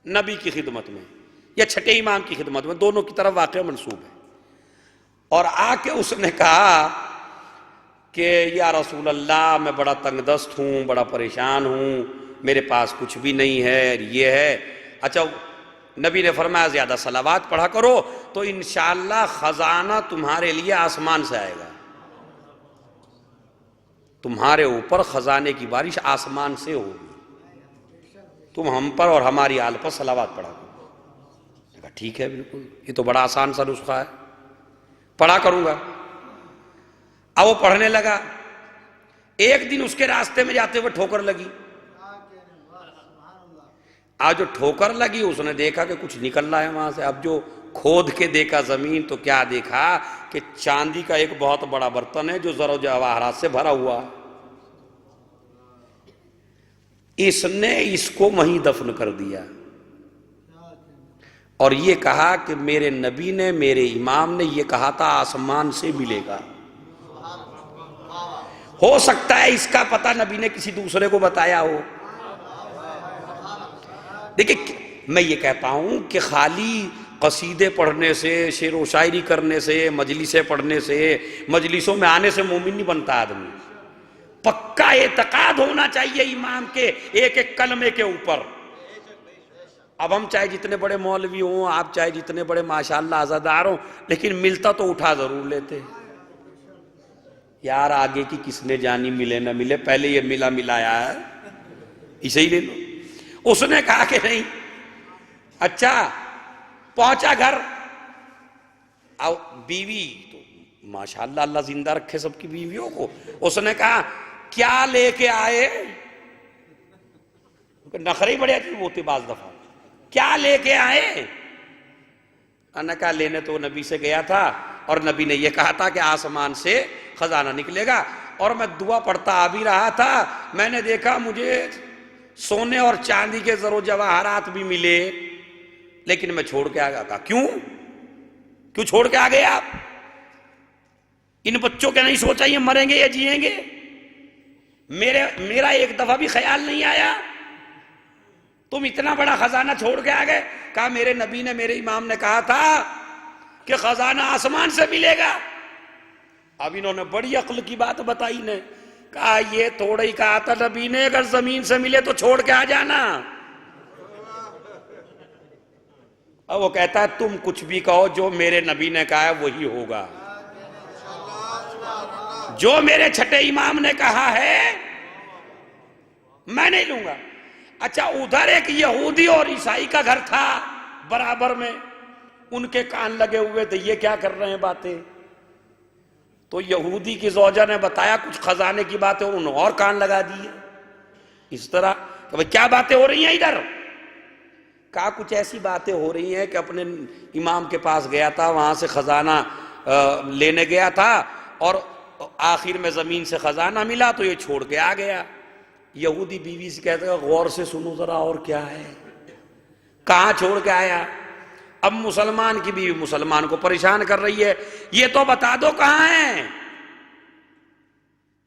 نبی کی خدمت میں یا چھٹے امام کی خدمت میں، دونوں کی طرف واقعہ منسوب ہے، اور آ کے اس نے کہا کہ یا رسول اللہ میں بڑا تنگ دست ہوں، بڑا پریشان ہوں، میرے پاس کچھ بھی نہیں ہے، یہ ہے. اچھا، نبی نے فرمایا زیادہ صلوات پڑھا کرو تو انشاءاللہ خزانہ تمہارے لیے آسمان سے آئے گا، تمہارے اوپر خزانے کی بارش آسمان سے ہوگی، تم ہم پر اور ہماری آل پر صلوات پڑھا کرو. کہا ٹھیک ہے، بالکل، یہ تو بڑا آسان سا نسخہ ہے، پڑھا کروں گا. اب وہ پڑھنے لگا. ایک دن اس کے راستے میں جاتے ہوئے ٹھوکر لگی. آج جو ٹھوکر لگی اس نے دیکھا کہ کچھ نکل رہا ہے وہاں سے. اب جو کھود کے دیکھا زمین تو کیا دیکھا کہ چاندی کا ایک بہت بڑا برتن ہے جو زر و جواہرات سے بھرا ہوا. اس نے اس کو وہیں دفن کر دیا اور یہ کہا کہ میرے نبی نے، میرے امام نے یہ کہا تھا آسمان سے ملے گا. ہو سکتا ہے اس کا پتہ نبی نے کسی دوسرے کو بتایا ہو. دیکھیں میں یہ کہتا ہوں کہ خالی قصیدے پڑھنے سے، شعر و شاعری کرنے سے، مجلسیں پڑھنے سے، مجلسوں میں آنے سے مومن نہیں بنتا آدمی. پکا اعتقاد ہونا چاہیے امام کے ایک ایک کلمے کے اوپر. اب ہم چاہے جتنے بڑے مولوی ہوں، آپ چاہے جتنے بڑے ماشاءاللہ عزادار ہوں، لیکن ملتا تو اٹھا ضرور لیتے. یار آگے کی کس نے جانی، ملے نہ ملے، پہلے یہ ملا ملایا ہے، اسے ہی لے لو. اس نے کہا کہ نہیں. اچھا پہنچا گھر، اور بیوی تو ماشاءاللہ اللہ زندہ رکھے سب کی بیویوں کو. اس نے کہا کیا لے کے آئے؟ نخرے ہی بڑے عجیب ہوتے بعض دفعہ. کیا لے کے آئے؟ نے کہا لینے تو نبی سے گیا تھا اور نبی نے یہ کہا تھا کہ آسمان سے خزانہ نکلے گا، اور میں دعا پڑھتا آ بھی رہا تھا، میں نے دیکھا مجھے سونے اور چاندی کے زر و جواہرات بھی ملے، لیکن میں چھوڑ کے آ گیا. کہا کیوں چھوڑ کے آ گئے آپ؟ ان بچوں کے نہیں سوچا یہ مریں گے یا جیئیں گے؟ میرا ایک دفعہ بھی خیال نہیں آیا؟ تم اتنا بڑا خزانہ چھوڑ کے آ گئے. کہا میرے نبی نے، میرے امام نے کہا تھا کہ خزانہ آسمان سے ملے گا. اب انہوں نے بڑی عقل کی بات بتائی نے. کہا یہ تھوڑا ہی کہا تھا نبی نے اگر زمین سے ملے تو چھوڑ کے آ جانا. اب وہ کہتا ہے تم کچھ بھی کہو، جو میرے نبی نے کہا ہے وہی ہوگا. جو میرے چھٹے امام نے کہا ہے میں نہیں لوں گا. اچھا ادھر ایک یہودی اور عیسائی کا گھر تھا برابر میں، ان کے کان لگے ہوئے تھے یہ کیا کر رہے ہیں باتیں. تو یہودی کی زوجہ نے بتایا کچھ خزانے کی باتیں اور انہوں اور کان لگا دیے اس طرح کہ بھئی کیا باتیں ہو رہی ہیں ادھر. کہا کچھ ایسی باتیں ہو رہی ہیں کہ اپنے امام کے پاس گیا تھا، وہاں سے خزانہ لینے گیا تھا اور آخر میں زمین سے خزانہ ملا تو یہ چھوڑ کے آ گیا. یہودی بیوی سے کہتے ہیں غور سے سنو ذرا اور کیا ہے، کہاں چھوڑ کے آیا. اب مسلمان کی بیوی مسلمان کو پریشان کر رہی ہے، یہ تو بتا دو کہاں ہے.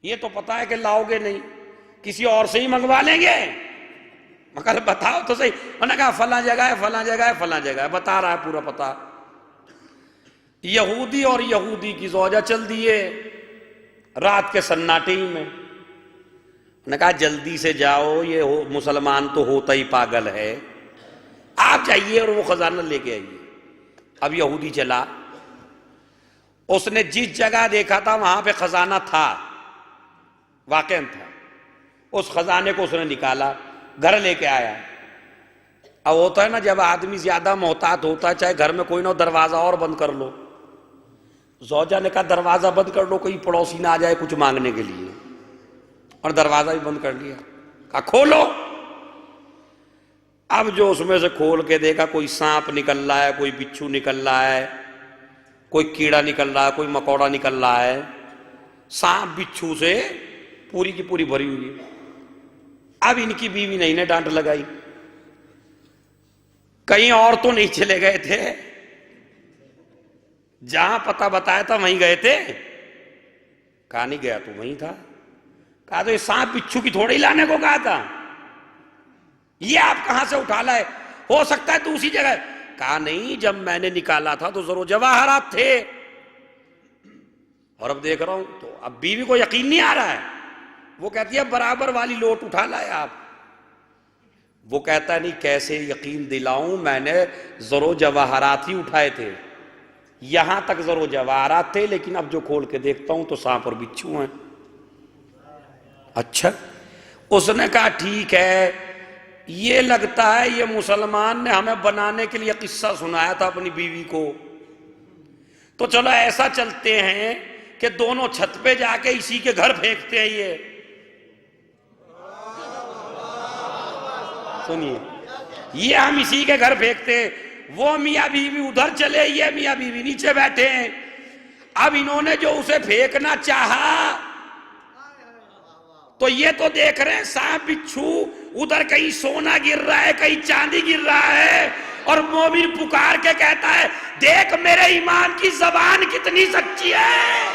یہ تو پتا ہے کہ لاؤ گے نہیں، کسی اور سے ہی منگوا لیں گے، مگر بتاؤ تو صحیح. انہوں نے کہا فلاں جگہ ہے فلاں جگہ ہے فلاں جگہ ہے، بتا رہا ہے پورا پتا. یہودی اور یہودی کی زوجہ چل دیے رات کے سناٹے میں. نے کہا جلدی سے جاؤ، یہ مسلمان تو ہوتا ہی پاگل ہے، آپ جائیے اور وہ خزانہ لے کے آئیے. اب یہودی چلا، اس نے جس جگہ دیکھا تھا وہاں پہ خزانہ تھا، واقعاً تھا. اس خزانے کو اس نے نکالا، گھر لے کے آیا. اب ہوتا ہے نا جب آدمی زیادہ محتاط ہوتا ہے چاہے گھر میں کوئی نہ ہو دروازہ اور بند کر لو. زوجہ نے کہا دروازہ بند کر لو کوئی پڑوسی نہ آ جائے کچھ مانگنے کے لیے، اور دروازہ بھی بند کر لیا. کہا کھولو. اب جو اس میں سے کھول کے دیکھا کوئی سانپ نکل رہا ہے، کوئی بچھو نکل رہا ہے، کوئی کیڑا نکل رہا ہے، کوئی مکوڑا نکل رہا ہے. سانپ بچھو سے پوری کی پوری بھری ہوئی. اب ان کی بیوی نے انہیں ڈانٹ لگائی، کہیں اور تو نہیں چلے گئے تھے، جہاں پتہ بتایا تھا وہیں گئے تھے. کہا نہیں گیا تو وہیں تھا. کہا تو یہ سانپ بچھو کی تھوڑی لانے کو کہا تھا، یہ آپ کہاں سے اٹھا لائے، ہو سکتا ہے تو اسی جگہ. کہا نہیں جب میں نے نکالا تھا تو ضرور جواہرات تھے، اور اب دیکھ رہا ہوں. تو اب بیوی کو یقین نہیں آ رہا ہے، وہ کہتی ہے برابر والی لوٹ اٹھا لائے آپ. وہ کہتا ہے نہیں کیسے یقین دلاؤں، میں نے ضرور جواہرات ہی اٹھائے تھے، یہاں تک ضرور جواہرات تھے، لیکن اب جو کھول کے دیکھتا ہوں تو سانپ اور بچھو ہیں. اچھا. اس نے کہا ٹھیک ہے، یہ لگتا ہے یہ مسلمان نے ہمیں بنانے کے لیے قصہ سنایا تھا اپنی بیوی کو، تو چلو ایسا چلتے ہیں کہ دونوں چھت پہ جا کے اسی کے گھر پھینکتے ہیں. یہ سنیے، یہ ہم اسی کے گھر پھینکتے ہیں. وہ میاں بیوی ادھر چلے، یہ میاں بیوی نیچے بیٹھے ہیں. اب انہوں نے جو اسے پھینکنا چاہا تو یہ تو دیکھ رہے ہیں سانپ بچھو، ادھر کہیں سونا گر رہا ہے کہیں چاندی گر رہا ہے، اور مومن پکار کے کہتا ہے دیکھ میرے ایمان کی زبان کتنی سچی ہے.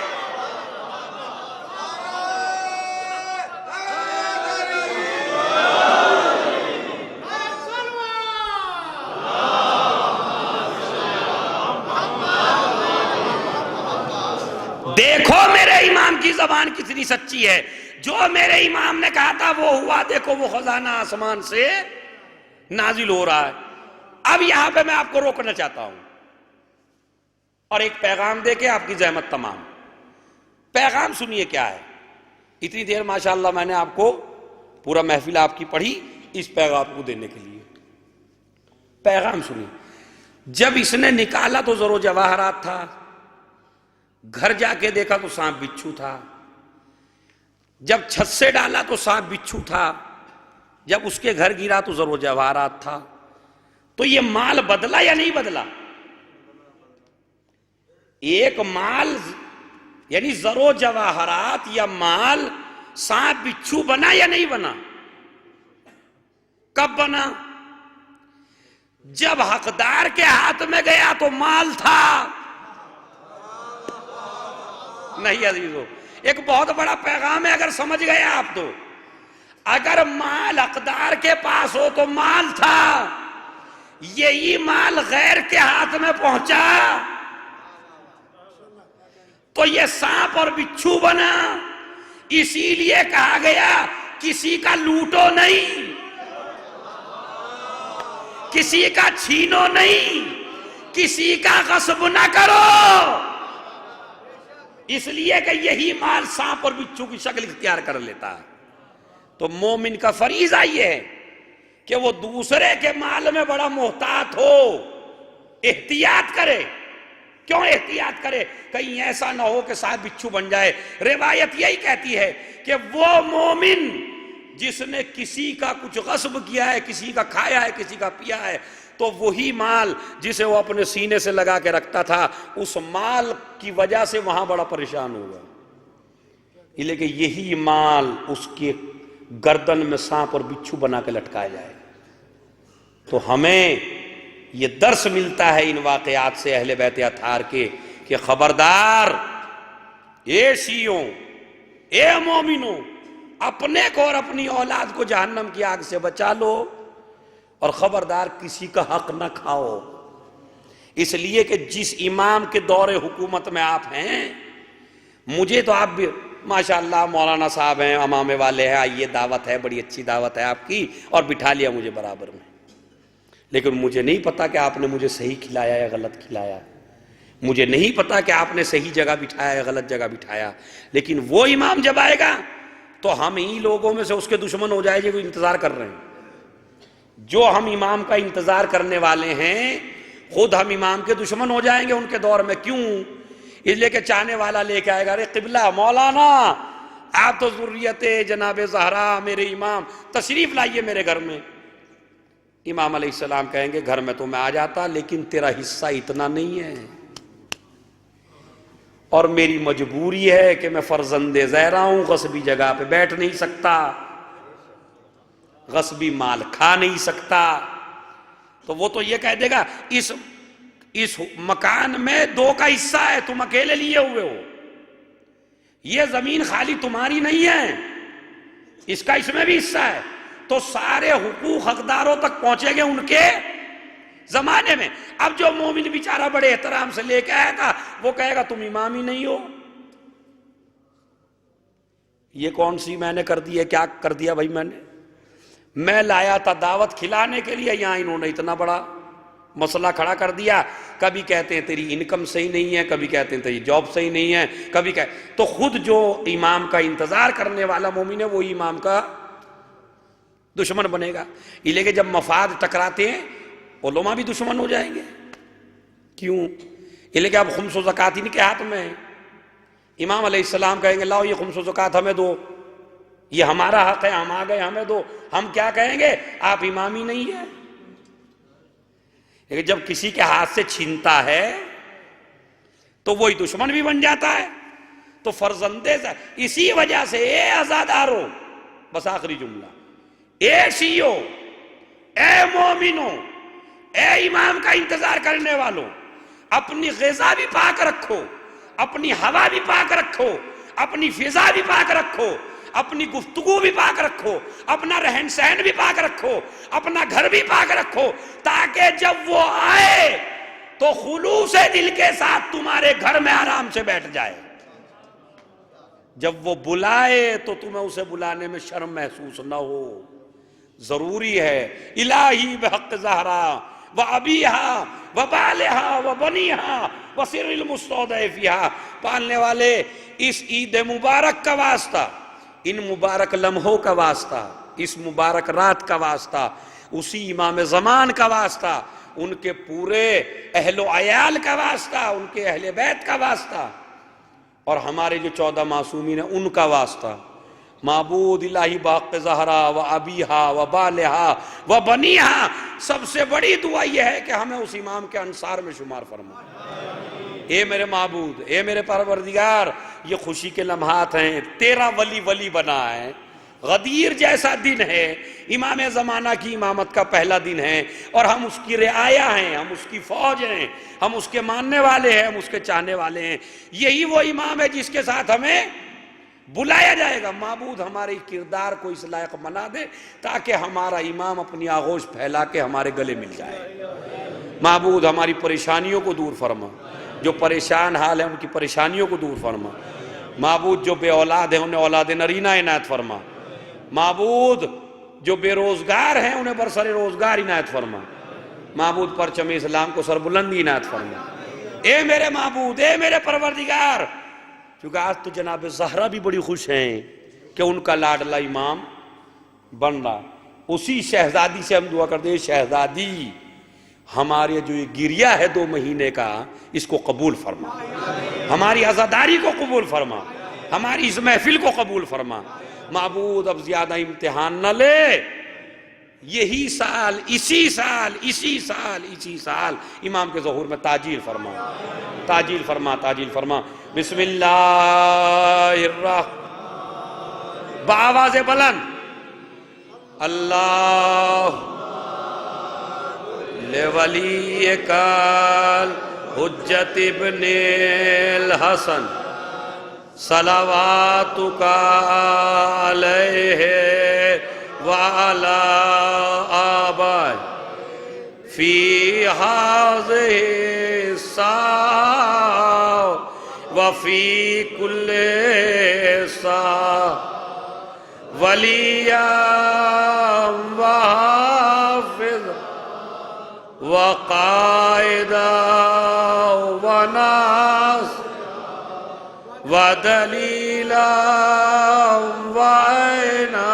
دیکھو میرے امام کی زبان کتنی سچی ہے، جو میرے امام نے کہا تھا وہ ہوا. دیکھو وہ خزانہ آسمان سے نازل ہو رہا ہے. اب یہاں پہ میں آپ کو روکنا چاہتا ہوں اور ایک پیغام دے کے آپ کی زحمت تمام. پیغام سنیے کیا ہے. اتنی دیر ماشاءاللہ میں نے آپ کو پورا محفل آپ کی پڑھی اس پیغام کو دینے کے لیے. پیغام سنیے. جب اس نے نکالا تو ضرور جواہرات تھا، گھر جا کے دیکھا تو سانپ بچھو تھا، جب چھت سے ڈالا تو سانپ بچھو تھا، جب اس کے گھر گرا تو ضرور جواہرات تھا. تو یہ مال بدلا یا نہیں بدلا؟ ایک مال یعنی ضرور جواہرات یا مال سانپ بچھو بنا یا نہیں بنا؟ کب بنا؟ جب حقدار کے ہاتھ میں گیا تو مال تھا. نہیں عزیزو، ایک بہت بڑا پیغام ہے اگر سمجھ گئے آپ تو. اگر مال اقدار کے پاس ہو تو مال تھا، یہی مال غیر کے ہاتھ میں پہنچا تو یہ سانپ اور بچھو بنا۔ اسی لیے کہا گیا کسی کا لوٹو نہیں، کسی کا چھینو نہیں، کسی کا غصب نہ کرو، اس لیے کہ یہی مال سانپ اور بچھو کی شکل اختیار کر لیتا ہے۔ تو مومن کا فریضہ یہ ہے کہ وہ دوسرے کے مال میں بڑا محتاط ہو، احتیاط کرے۔ کیوں احتیاط کرے؟ کہیں ایسا نہ ہو کہ ساتھ بچھو بن جائے۔ روایت یہی کہتی ہے کہ وہ مومن جس نے کسی کا کچھ غصب کیا ہے، کسی کا کھایا ہے، کسی کا پیا ہے، تو وہی مال جسے وہ اپنے سینے سے لگا کے رکھتا تھا، اس مال کی وجہ سے وہاں بڑا پریشان ہوگا، لیکن یہی مال اس کے گردن میں سانپ اور بچھو بنا کے لٹکایا جائے۔ تو ہمیں یہ درس ملتا ہے ان واقعات سے اہل بیت اطہار کے کہ خبردار اے شیعوں، اے مومنوں، اپنے کو اور اپنی اولاد کو جہنم کی آگ سے بچا لو، اور خبردار کسی کا حق نہ کھاؤ۔ اس لیے کہ جس امام کے دور حکومت میں آپ ہیں، مجھے تو آپ بھی ماشاءاللہ مولانا صاحب ہیں، امامے والے ہیں، آئیے دعوت ہے، بڑی اچھی دعوت ہے آپ کی، اور بٹھا لیا مجھے برابر میں، لیکن مجھے نہیں پتا کہ آپ نے مجھے صحیح کھلایا یا غلط کھلایا، مجھے نہیں پتا کہ آپ نے صحیح جگہ بٹھایا یا غلط جگہ بٹھایا۔ لیکن وہ امام جب آئے گا تو ہم ہی لوگوں میں سے اس کے دشمن ہو جائے گے، وہ انتظار کر رہے ہیں۔ جو ہم امام کا انتظار کرنے والے ہیں، خود ہم امام کے دشمن ہو جائیں گے ان کے دور میں۔ کیوں؟ اس لیے کہ چاہنے والا لے کے آئے گا، ارے قبلہ مولانا آپ تو ذریت جناب زہرا، میرے امام، تشریف لائیے میرے گھر میں۔ امام علیہ السلام کہیں گے گھر میں تو میں آ جاتا، لیکن تیرا حصہ اتنا نہیں ہے، اور میری مجبوری ہے کہ میں فرزند زہرا ہوں، غصبی جگہ پہ بیٹھ نہیں سکتا، غصبی مال کھا نہیں سکتا۔ تو وہ تو یہ کہہ دے گا اس مکان میں 2 کا حصہ ہے، تم اکیلے لیے ہوئے ہو، یہ زمین خالی تمہاری نہیں ہے، اس کا اس میں بھی حصہ ہے۔ تو سارے حقوق حقداروں تک پہنچے گے ان کے زمانے میں۔ اب جو مومن بیچارہ بڑے احترام سے لے کے آیا تھا، وہ کہے گا تم امام ہی نہیں ہو، یہ کون سی میں نے کر دی ہے، کیا کر دیا بھائی میں لایا تھا دعوت کھلانے کے لیے، یہاں انہوں نے اتنا بڑا مسئلہ کھڑا کر دیا۔ کبھی کہتے ہیں تیری انکم صحیح نہیں ہے، کبھی کہتے ہیں تیری جاب صحیح نہیں ہے، کبھی تو خود جو امام کا انتظار کرنے والا مومن ہے وہی امام کا دشمن بنے گا۔ یہ لے کے جب مفاد ٹکراتے ہیں علماء بھی دشمن ہو جائیں گے۔ کیوں؟ یہ لے کے اب خمس و زکوٰۃ ان کے ہاتھ میں ہے۔ امام علیہ السلام کہیں گے لاؤ یہ خمس و زکوٰۃ ہمیں دو، یہ ہمارا حق ہے، ہم آ گئے ہمیں دو۔ ہم کیا کہیں گے؟ آپ امام ہی نہیں ہیں۔ لیکن جب کسی کے ہاتھ سے چھینتا ہے تو وہی دشمن بھی بن جاتا ہے۔ تو فرزندے سے اسی وجہ سے اے آزادارو، بس آخری جملہ، اے شیعو، اے مومنو، اے امام کا انتظار کرنے والوں، اپنی غذا بھی پاک رکھو، اپنی ہوا بھی پاک رکھو، اپنی فضا بھی پاک رکھو، اپنی گفتگو بھی پاک رکھو، اپنا رہن سہن بھی پاک رکھو، اپنا گھر بھی پاک رکھو، تاکہ جب وہ آئے تو خلوص دل کے ساتھ تمہارے گھر میں آرام سے بیٹھ جائے۔ جب وہ بلائے تو تمہیں اسے بلانے میں شرم محسوس نہ ہو۔ ضروری ہے الہی بحق زہرا و ابیہا و بالہا و بنیہا و سر المستودع فیہا، پالنے والے اس عید مبارک کا واسطہ، ان مبارک لمحوں کا واسطہ، اس مبارک رات کا واسطہ، اسی امام زمان کا واسطہ، ان کے پورے اہل و عیال کا واسطہ، ان کے اہل بیت کا واسطہ، اور ہمارے جو 14 معصومین ہیں ان کا واسطہ۔ معبود الہی بحق زہرا و ابیہا و بالہا و بنیہا، سب سے بڑی دعا یہ ہے کہ ہمیں اس امام کے انصار میں شمار فرما۔ اے میرے معبود، اے میرے پروردگار، یہ خوشی کے لمحات ہیں، تیرا ولی ولی بنا ہے، غدیر جیسا دن ہے، امام زمانہ کی امامت کا پہلا دن ہے، اور ہم اس کی رعایا ہیں، ہم اس کی فوج ہیں، ہم اس کے ماننے والے ہیں، ہم اس کے چاہنے والے ہیں۔ یہی وہ امام ہے جس کے ساتھ ہمیں بلایا جائے گا، معبود ہمارے کردار کو اس لائق بنا دے تاکہ ہمارا امام اپنی آغوش پھیلا کے ہمارے گلے مل جائے۔ معبود ہماری پریشانیوں کو دور فرما، جو پریشان حال ہیں ان کی پریشانیوں کو دور فرما۔ معبود جو بے اولاد ہیں انہیں اولاد نرینہ عنایت فرما۔ معبود جو بے روزگار ہیں انہیں برسر روزگار عنایت فرما۔ معبود پرچم اسلام کو سربلندی عنایت فرما۔ اے میرے معبود، اے میرے پروردگار، کیونکہ آج تو جناب زہرا بھی بڑی خوش ہیں کہ ان کا لاڈلا امام بن رہا، اسی شہزادی سے ہم دعا کرتے ہیں، شہزادی ہمارے جو یہ گریہ ہے 2 مہینے کا اس کو قبول فرما، ہماری عزاداری کو قبول فرما، ہماری اس محفل کو قبول فرما۔ معبود اب زیادہ امتحان نہ لے، یہی سال اسی سال امام کے ظہور میں تاجیل فرما، تاجیل فرما، تاجیل فرما۔ بسم اللہ الرحمن، بآواز بلند، اللہ لولیک الحجت ابن الحسن صلواتک علیہ وعلی آبائہ فی ہذہ الساعة وفی کل ساعة ولیاً وحافظاً وقائداً وناصراً ودلیلاً وعینا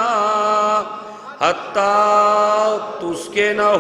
حتی تسکنہ